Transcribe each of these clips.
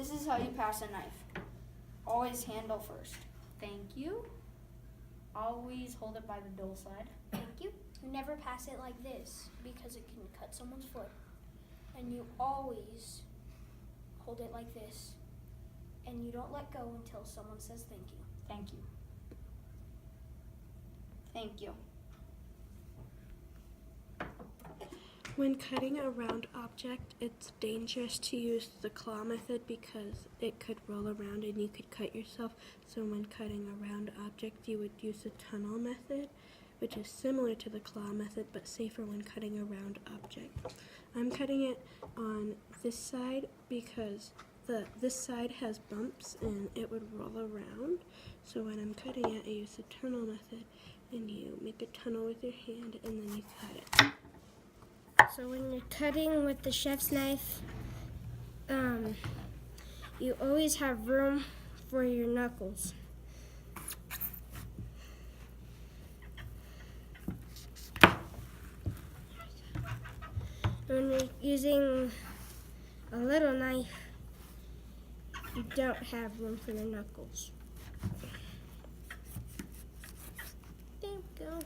This is how you pass a knife. Always handle first. Thank you. Always hold it by the dull side. Thank you. You never pass it like this because it can cut someone's foot. And you always hold it like this. And you don't let go until someone says thank you. Thank you. Thank you. When cutting a round object, it's dangerous to use the claw method because it could roll around and you could cut yourself. So when cutting a round object, you would use the tunnel method, which is similar to the claw method but safer when cutting a round object. I'm cutting it on this side because this side has bumps and it would roll around. So when I'm cutting it, I use the tunnel method, and you make a tunnel with your hand and then you cut it. So when you're cutting with the chef's knife, you always have room for your knuckles. When you're using a little knife, you don't have room for your knuckles. Thank you.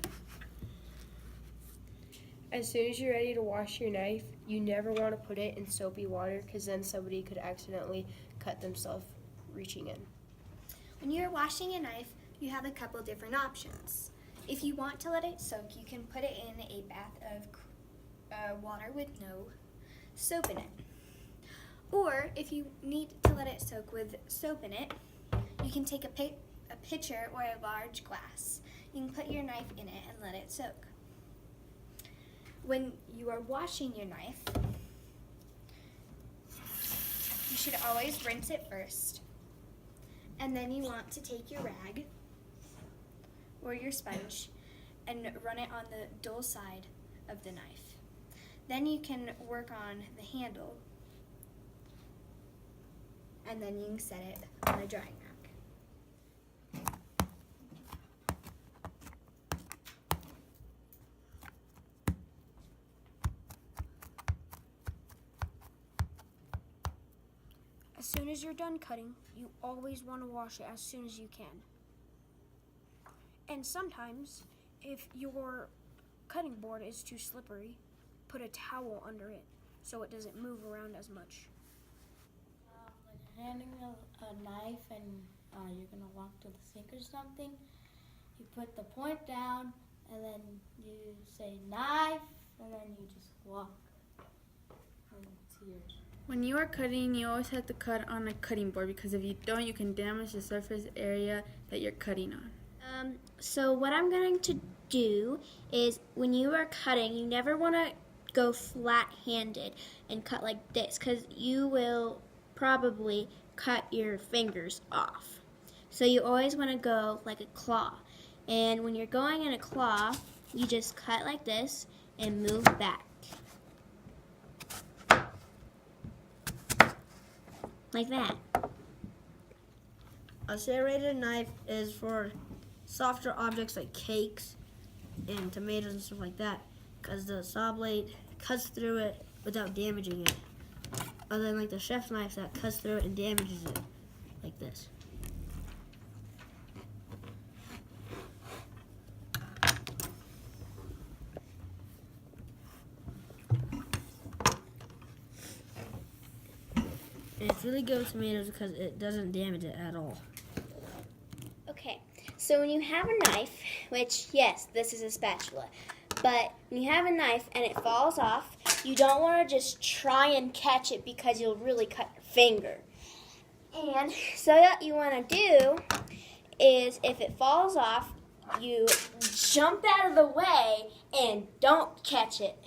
As soon as you're ready to wash your knife, you never want to put it in soapy water because then somebody could accidentally cut themselves reaching in. When you're washing a knife, you have a couple different options. If you want to let it soak, you can put it in a bath of water with no soap in it. Or if you need to let it soak with soap in it, you can take a pitcher or a large glass. You can put your knife in it and let it soak. When you are washing your knife, you should always rinse it first. And then you want to take your rag or your sponge and run it on the dull side of the knife. Then you can work on the handle, and then you can set it on a drying rack. As soon as you're done cutting, you always want to wash it as soon as you can. And sometimes, if your cutting board is too slippery, put a towel under it so it doesn't move around as much. When you're handing a knife and you're going to walk to the sink or something, you put the point down and then you say knife and then you just walk to your... When you are cutting, you always have to cut on a cutting board because if you don't, you can damage the surface area that you're cutting on. So what I'm going to do is when you are cutting, you never want to go flat-handed and cut like this because you will probably cut your fingers off. So you always want to go like a claw. And when you're going in a claw, you just cut like this and move back. Like that. A serrated knife is for softer objects like cakes and tomatoes and stuff like that, because the saw blade cuts through it without damaging it. Other than like the chef's knife that cuts through it and damages it, like this. And it's really good with tomatoes because it doesn't damage it at all. Okay, so when you have a knife, which, yes, this is a spatula, but when you have a knife and it falls off, you don't want to just try and catch it because you'll really cut your finger. And so what you want to do is if it falls off, you jump out of the way and don't catch it.